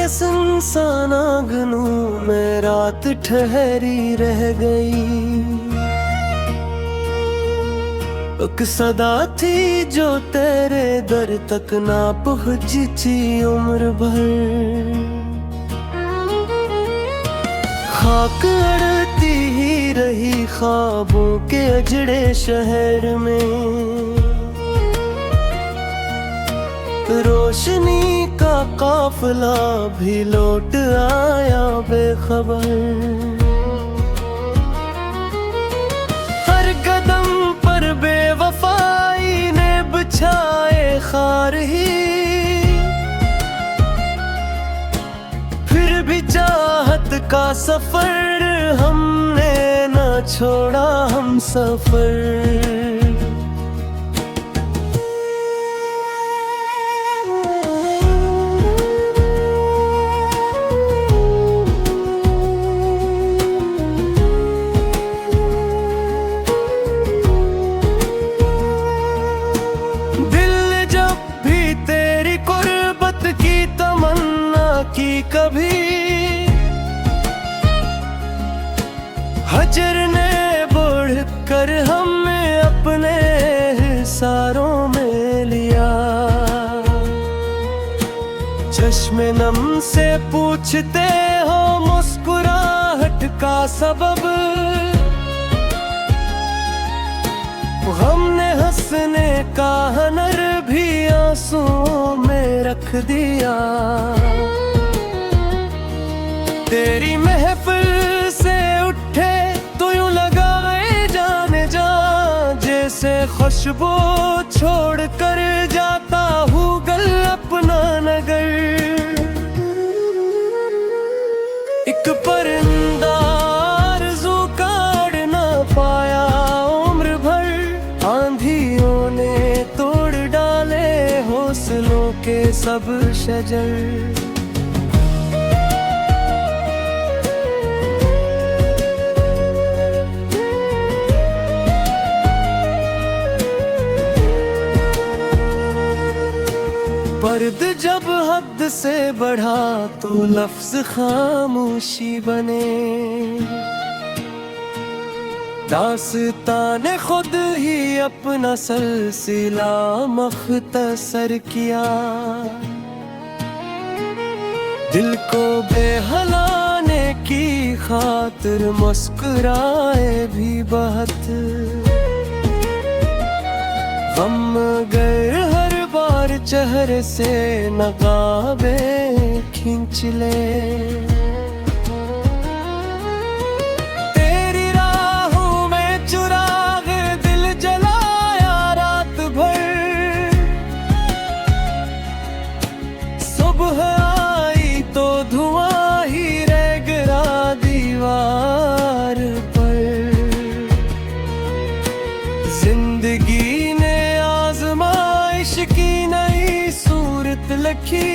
सुनसान आंगनों में रात ठहरी रह गई। एक सदा थी जो तेरे दर तक ना पहुंची थी उम्र भर। खाक अड़ती ही रही ख्वाबों के अजड़े शहर में। रोशनी का काफिला भी लौट आया बेखबर। हर कदम पर बेवफाई ने बिछाए खार ही। फिर भी चाहत का सफर हमने न छोड़ा हम सफर। की कभी हजर ने बढ़ कर हमें अपने हिसारों में लिया। चश्मे नम से पूछते हो मुस्कुराहट का सबब। हमने हंसने का हुनर भी आंसुओं में रख दिया। तेरी महफिल से उठे तो यूं लगाए जाने जा, जैसे खुशबू छोड़ कर जाता हूँ गल अपना नगर। एक परिंदा आरज़ू का उड़ ना पाया उम्र भर। आंधियों ने तोड़ डाले हौसलों के सब शजर। पर्द जब हद से बढ़ा तो लफ्ज खामोशी बने। दास्तान खुद ही अपना सिलसिला मख्तसर किया। दिल को बेहलाने की खातिर मुस्कुराए भी बहुत। गम गर हर बार चेहरे से नकाबे खींच ले। तेरी राहों में चुराग दिल जलाया रात भर। सुबह आई तो धुआं ही रह गिरा दीवार पर। जिंदगी ने आज़माइश की नई सूरत लिखी।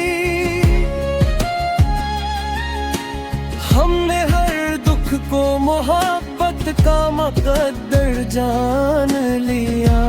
हमने हर दुख को मोहब्बत का मुक़द्दर जान लिया।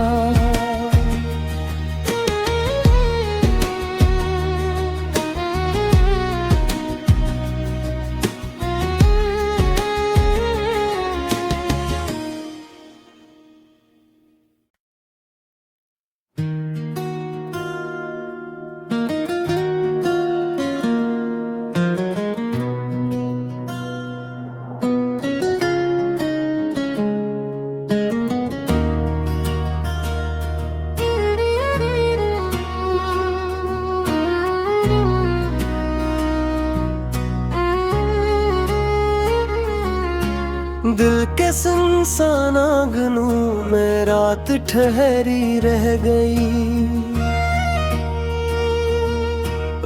दिल के सुनसान आंगनों में रात ठहरी रह गई।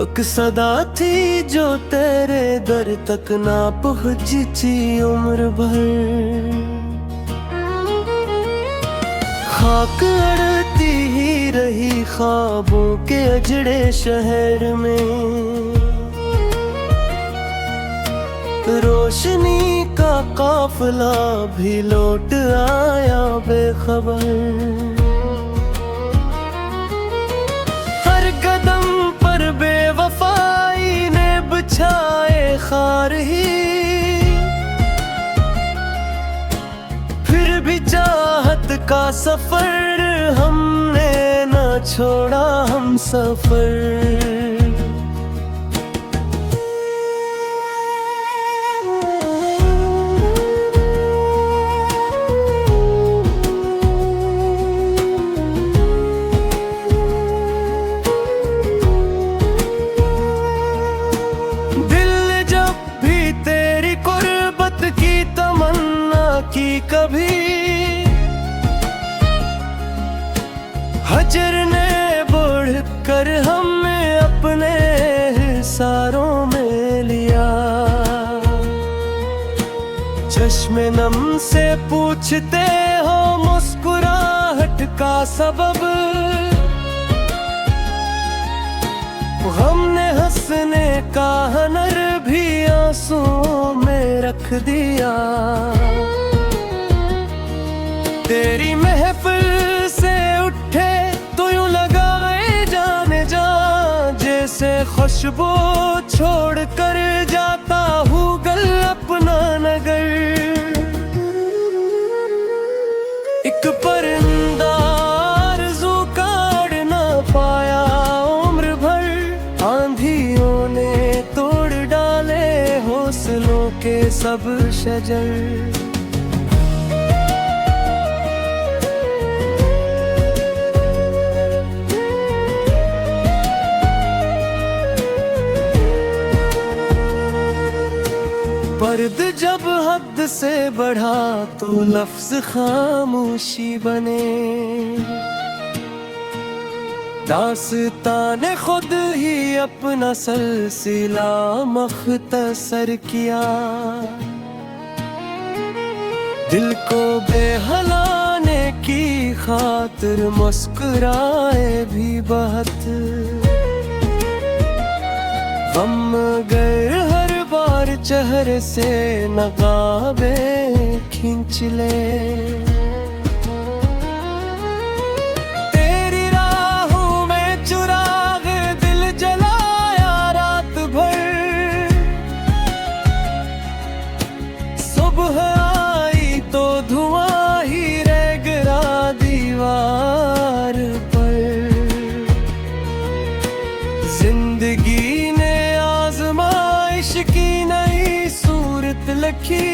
एक सदा थी जो तेरे दर तक ना पहुंची थी उम्र भर। खाक अड़ती ही रही ख्वाबों के अजड़े शहर में। रोशनी का काफिला भी लौट आया बेखबर। हर कदम पर बेवफाई ने बिछा बिछाए खार ही, फिर भी चाहत का सफर हमने न छोड़ा हम सफर। की कभी हजर ने बढ़ कर हमें अपने हिसारों में लिया। चश्मे नम से पूछते हो मुस्कुराहट का सबब, हमने हंसने का हुनर भी आंसुओं में रख दिया। तेरी महफिल से उठे तो यूं लगाए जाने जा, जैसे खुशबू छोड़ कर जाता हूँ गल अपना नगर। एक परिंदा आरज़ू काढ़ ना पाया उम्र भर, आंधियों ने तोड़ डाले हौसलों के सब शजर। पर्द जब हद से बढ़ा तो लफ्ज खामोशी बने, दास्तान खुद ही अपना सिलसिला मख्तसर किया। दिल को बेहलाने की खातिर मुस्कुराए भी बहुत, गम गर हर बार चेहरे से नकाबे खींच ले। तेरी राहों में चुराग दिल जलाया रात भर, सुबह आई तो धुआं ही रह गिरा दीवार पर। जिंदगी ने आज़माइश की नई सूरत लिखी,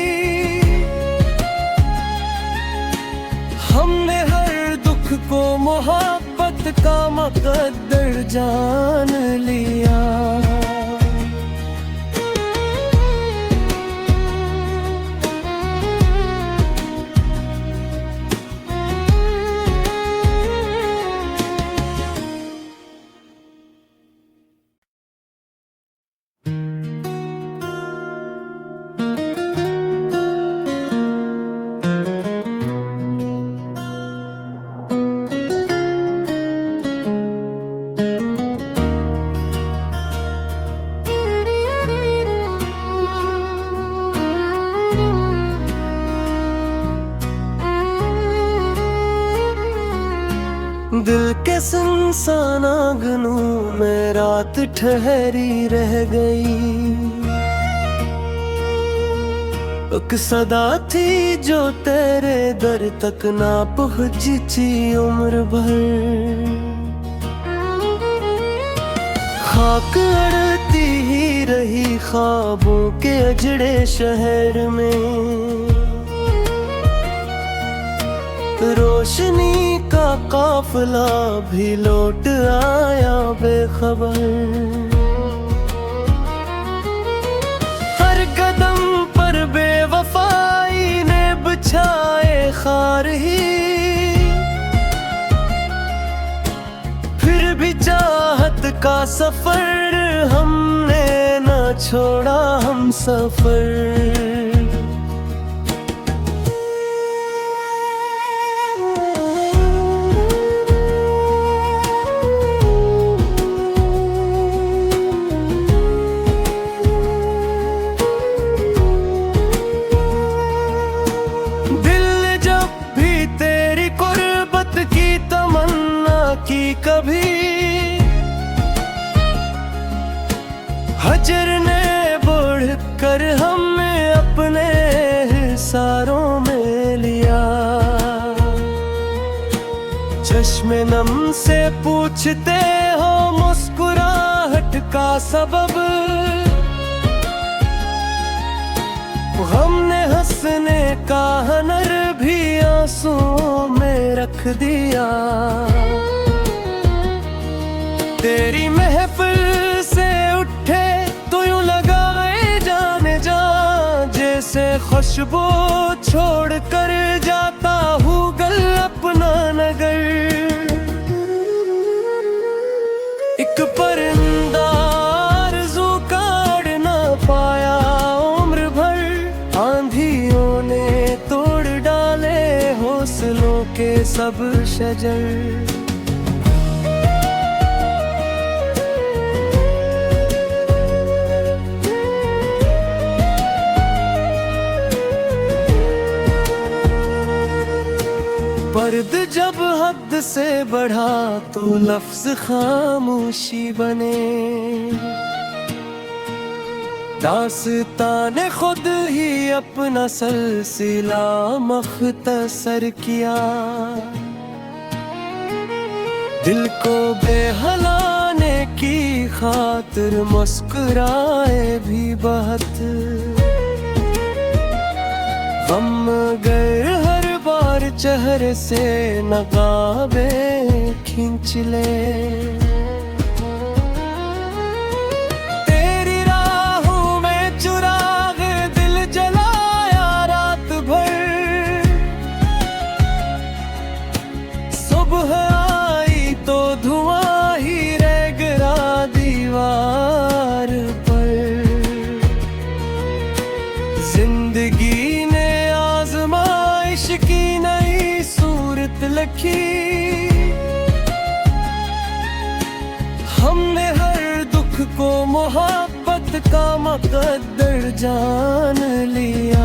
हमने हर दुख को मोहब्बत का मुक़द्दर जान लिया। दिल के सुनसान आंगनों में रात ठहरी रह गई, एक सदा थी जो तेरे दर तक ना पहुंची उम्र भर। खाक अड़ती ही रही ख्वाबों के अजड़े शहर में, रोशनी का काफिला भी लौट आया बेखबर। हर कदम पर बेवफाई ने बिछाए खार ही, फिर भी चाहत का सफर हमने न छोड़ा हम सफर। की कभी हजर ने कर हमने अपने हिसारों में लिया। चश्मे नम से पूछते हो मुस्कुराहट का सबब, हमने हंसने का हुनर भी आंसुओं में रख दिया। तेरी महफिल से उठे तो यूं लगाए जाने जा, जैसे खुशबू छोड़ कर जाता हूँ गल अपना नगर। एक परिंदा आरज़ू का उड़ ना पाया उम्र भर, आंधियों ने तोड़ डाले हौसलों के सब शजर। पर्द जब हद से बढ़ा तो लफ्ज खामोशी बने, दास्तान खुद ही अपना सिलसिला मख्तसर किया। दिल को बेहलाने की खातिर मुस्कुराए भी बहुत, गम गर हर बार चेहरे से नकाबे खींच ले। तेरी राहों में चुराग दिल जलाया रात भर, सुबह आई तो धुआं ही रह गिरा दीवार पर। जिंदगी ने आजमाइश की नई सूरत लिखी, हमने हर दुख को मोहब्बत का मुकद्दर जान लिया।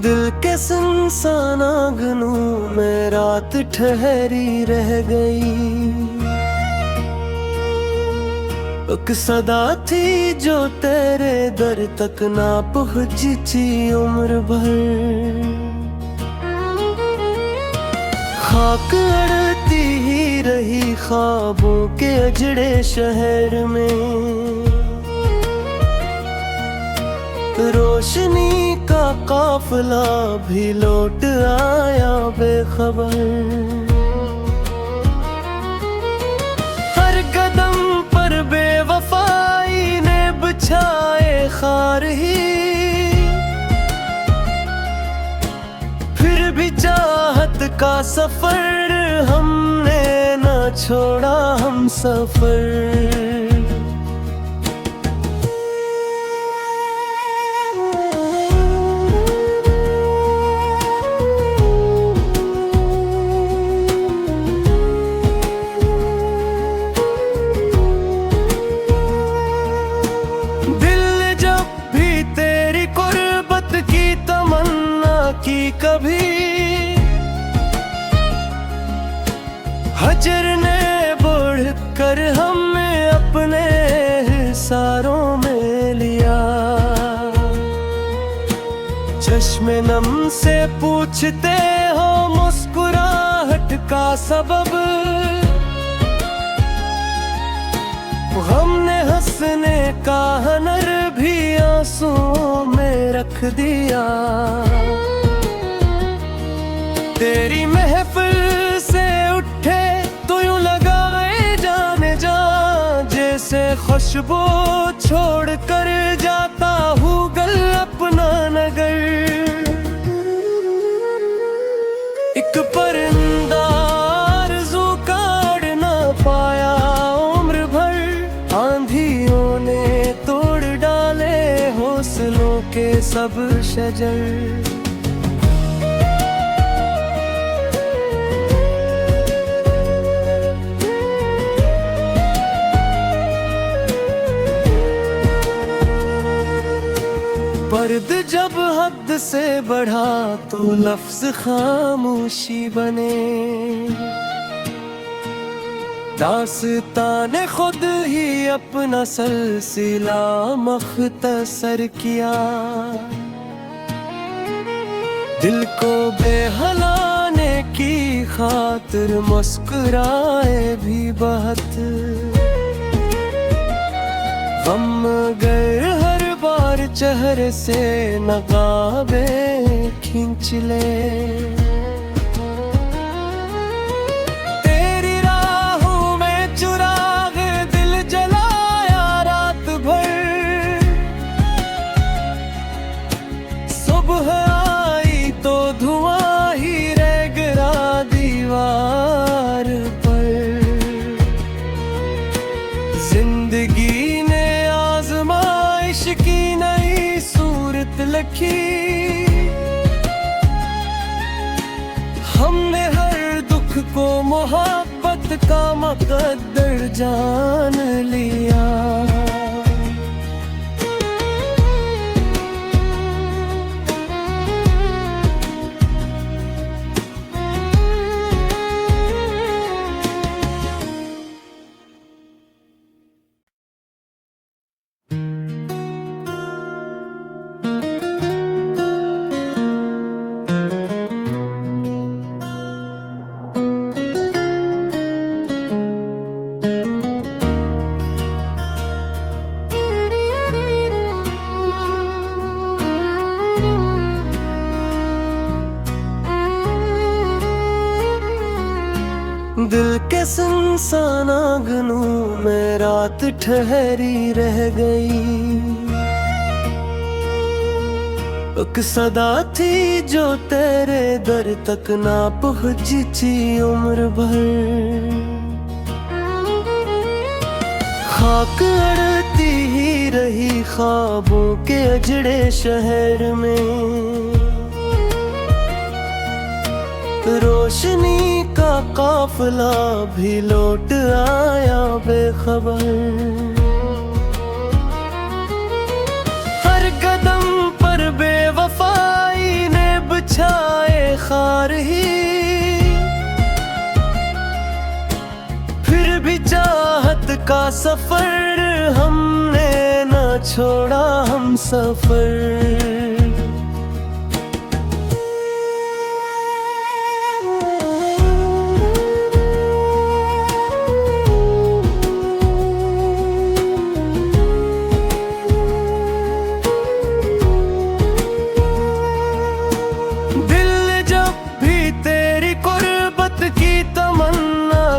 दिल के सुनसान आंगनों में रात ठहरी रह गई, एक सदा थी जो तेरे दर तक ना पहुंची उम्र भर। खाक अड़ती ही रही ख्वाबों के अजड़े शहर में, रोशनी का काफिला भी लौट आया बेखबर। हर कदम पर बेवफाई ने बिछाए खार ही, फिर भी चाहत का सफर हमने न छोड़ा हम सफर। कभी हजर ने बढ़ कर हमें अपने हिसारों में लिया। चश्मे नम से पूछते हो मुस्कुराहट का सबब, हमने हंसने का हुनर भी आंसुओं में रख दिया। तेरी महफिल से उठे तो यूं लगाए जाने जा, जैसे खुशबू छोड़ कर जाता हूँ गल अपना नगर। सब शजर। पर्द जब हद से बढ़ा तो लफ्ज खामोशी बने, दास्ताने खुद ही अपना सिलसिला मख्तसर किया। दिल को बेहलाने की खातिर मुस्कुराए भी बहुत, गम गर हर बार चेहरे से नकाबे खींच ले। तेरी राहों में चुराग दिल जलाया रात भर, सुबह आई तो धुआं ही रह गिरा दीवार पर। जिंदगी ने आज़माइश की नई सूरत लिखी, हमने हर दुख को मोहब्बत का मुकद्दर जान लिया। दिल के सुनसान आंगनों में रात ठहरी रह गई। एक सदा थी जो तेरे दर तक ना पहुंची उम्र भर। खाक अड़ती ही रही ख्वाबों के अजड़े शहर में। रोशनी का काफिला भी लौट आया बेखबर। हर कदम पर बेवफाई ने बिछाए खार ही, फिर भी चाहत का सफर हमने न छोड़ा हम सफर।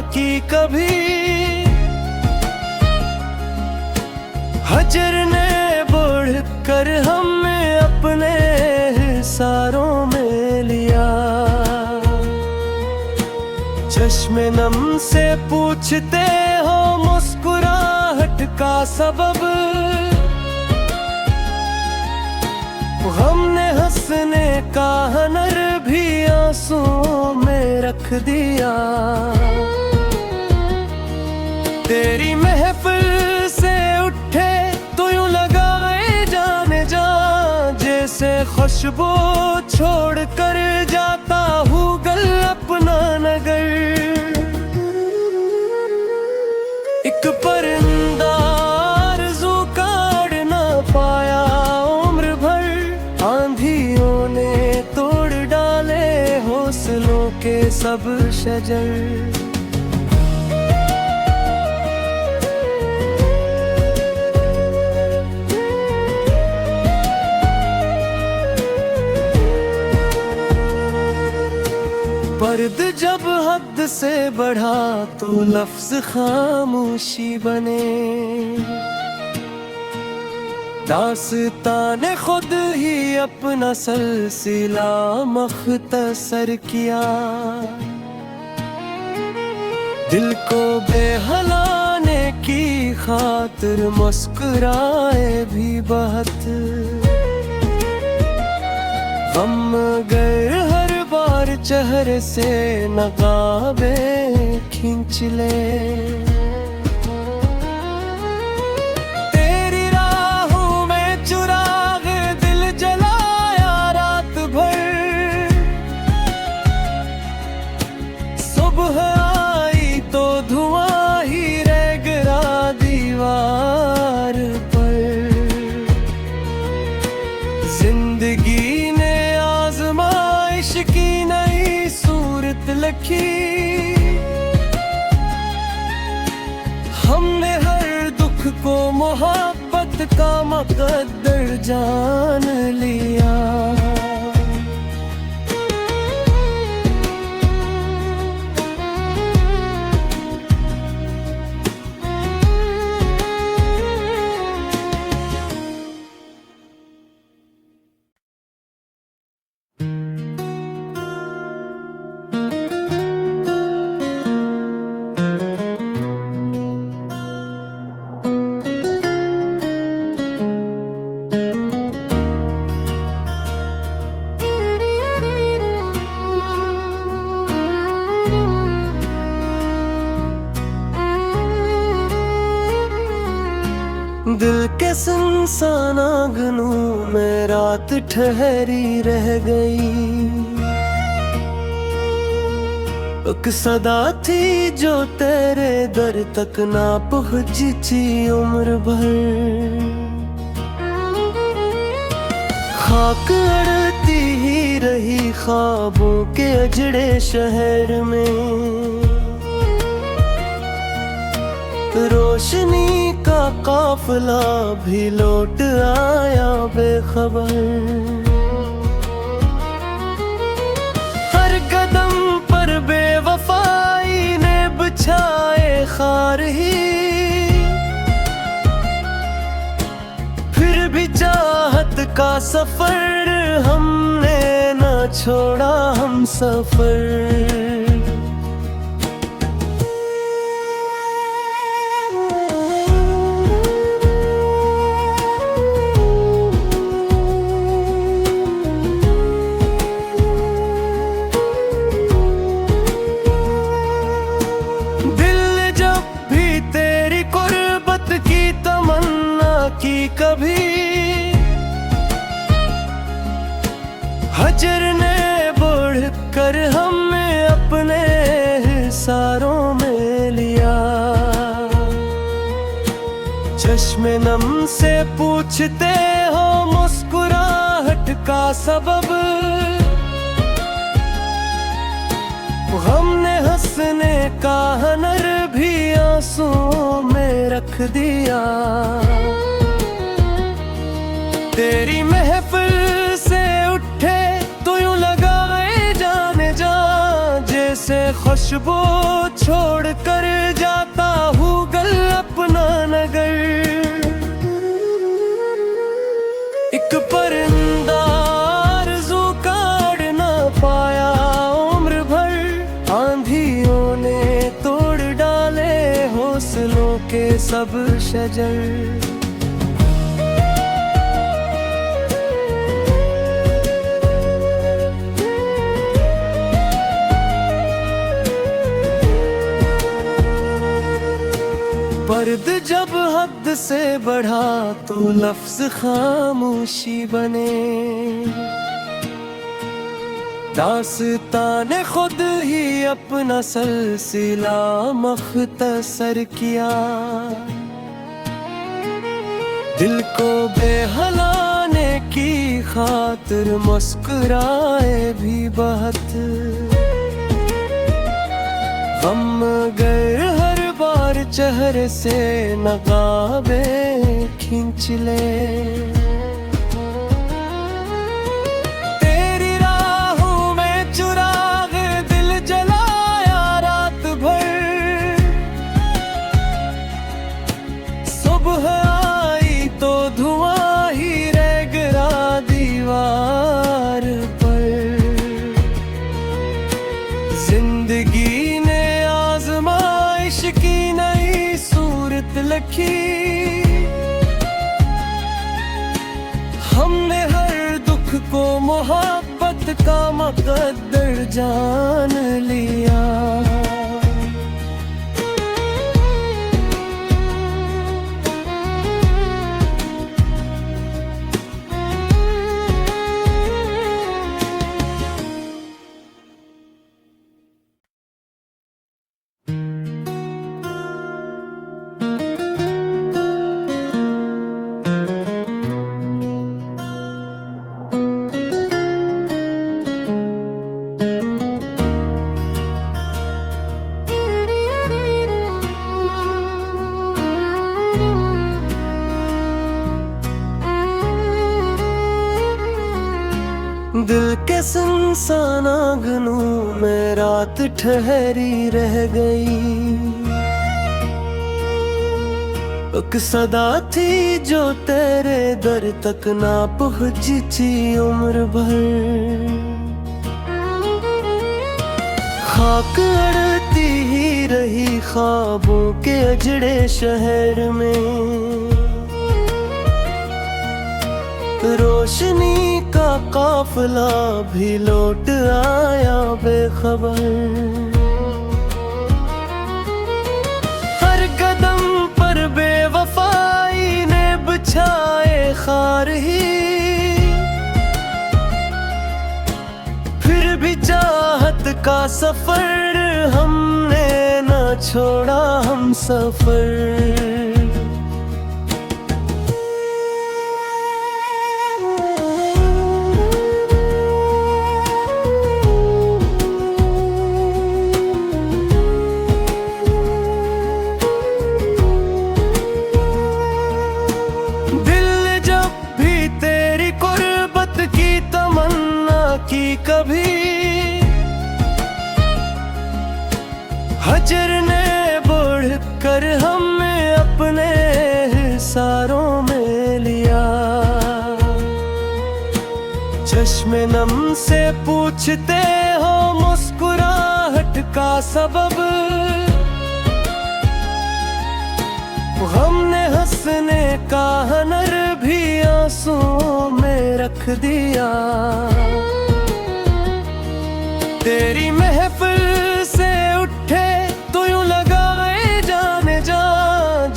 की कभी हजर ने बढ़ कर हमें अपने हिसारों में लिया। चश्मे नम से पूछते हो मुस्कुराहट का सबब, हमने हंसने का हुनर भी आंसुओं में रख दिया। तेरी महफिल से उठे तो यूं लगाए जाने जा, जैसे खुशबू छोड़ कर जाता हूँ गल अपना नगर। एक परिंदा आरज़ू काढ़ ना पाया उम्र भर, आंधियों ने तोड़ डाले हौसलों के सब शजर। पर्द जब हद से बढ़ा तो लफ्ज खामोशी बने, दास्ताने खुद ही अपना सिलसिला मख्तसर किया। दिल को बेहलाने की खातिर मुस्कुराए भी बहुत, हम अगर हर बार चेहरे से नकाबे खींच ले, तेरी राहों में चुराग दिल जलाया रात भर। सुबह आई तो धुआं ही रह गिरा दीवार पर। जिंदगी ने आजमाइश की नई सूरत लिखी, हमने हर दुख को मोहब्बत का मुकद्दर जान लिया। दिल के सुनसान आंगनों में रात ठहरी रह गई। एक सदा थी जो तेरे दर तक ना पहुंची थी उम्र भर। खाक अड़ती ही रही ख्वाबों के अजड़े शहर में। रोशनी का काफिला भी लौट आया बेखबर। हर कदम पर बेवफाई ने बिछाए खार ही, फिर भी चाहत का सफर हमने न छोड़ा हम सफर। की कभी हजर ने बढ़ कर हमें अपने हिसारों में लिया। चश्मे नम से पूछते हो मुस्कुराहट का सबब, हमने हंसने का हुनर भी आंसुओं में रख दिया। तेरी महफिल से उठे तो यूं लगाए जाने जा, जैसे खुशबू छोड़ कर जाता हूँ गल अपना नगर। एक परिंदा आरज़ू काढ़ ना पाया उम्र भर, आंधियों ने तोड़ डाले हौसलों के सब शजर। पर्द जब हद से बढ़ा तो लफ्ज खामोशी बने। दास्तान खुद ही अपना सिलसिला मख्तसर किया। दिल को बेहलाने की खातिर मुस्कुराए भी बहुत। हम अगर हर बार चेहरे से नकाबे खींच ले, तेरी राहों में चुराग दिल जलाया रात भर। सुबह आई तो धुआं ही रह गिरा दीवार पर। जिंदगी ने आजमाइश की नई सूरत लिखी, हमने हर दुख को मोहब्बत मोहब्बत का मुकद्दर जान लिया। दिल के सुनसान आंगनों में रात ठहरी रह गई। एक सदा थी जो तेरे दर तक ना पहुंची थी उम्र भर। खाक अड़ती ही रही ख्वाबों के अजड़े शहर में। रोशनी का काफिला भी लौट आया बेखबर। हर कदम पर बेवफाई ने बिछाए खार ही। फिर भी चाहत का सफर हमने न छोड़ा हम सफर। की कभी हजर ने बढ़ कर हमें अपने हिसारों में लिया। चश्मे नम से पूछते हो मुस्कुराहट का सबब। हमने हंसने का हुनर भी आंसुओं में रख दिया। तेरी महफिल से उठे तो यूं लगाए जाने जा,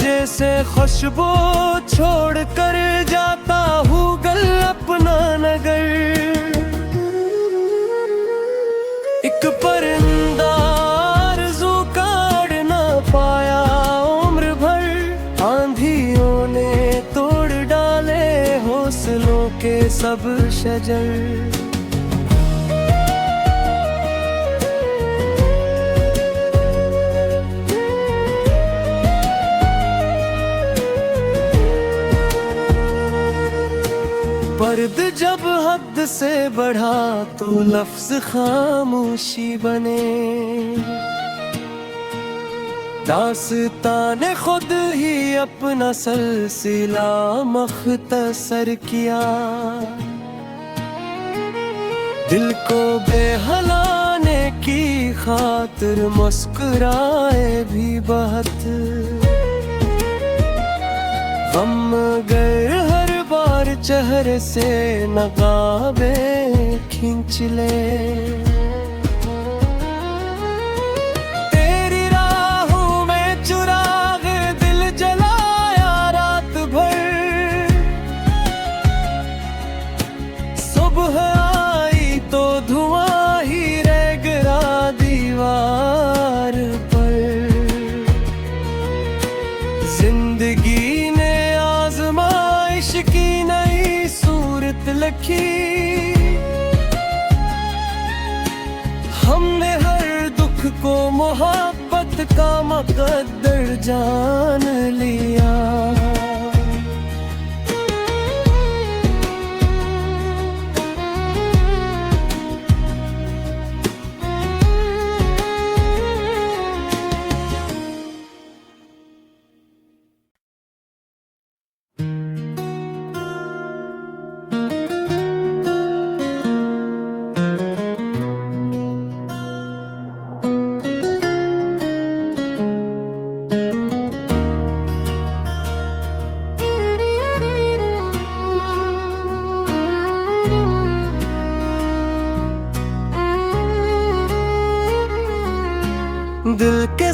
जैसे खुशबू छोड़ कर जाता हूँ गल अपना नगर। एक परिंदा आरज़ू काढ़ ना पाया उम्र भर। आंधियों ने तोड़ डाले हौसलों के सब शजर। पर्द जब हद से बढ़ा तो लफ्ज खामोशी बने। दास्तान खुद ही अपना सिलसिला मख्तसर किया। दिल को बेहलाने की खातिर मुस्कुराए भी बहुत। गम गर हर बार चेहरे से नकाबे खींच ले। तेरी राहों में चुराग दिल जलाया रात भर। सुबह आई तो धुआं ही रह गिरा दीवार पर। जिंदगी की नई सूरत लिखी। हमने हर दुख को मोहब्बत का मुकद्दर जान लिया।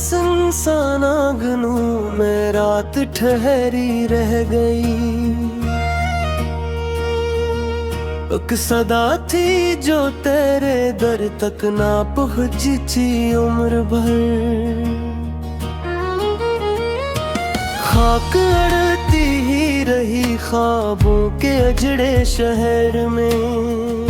सुनसान आंगनों में रात ठहरी रह गई। एक सदा थी जो तेरे दर तक ना पहुंची थी उम्र भर। खाक अड़ती ही रही ख्वाबों के अजड़े शहर में।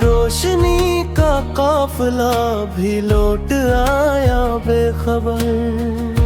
रोशनी का काफिला भी लौट आया बेखबर।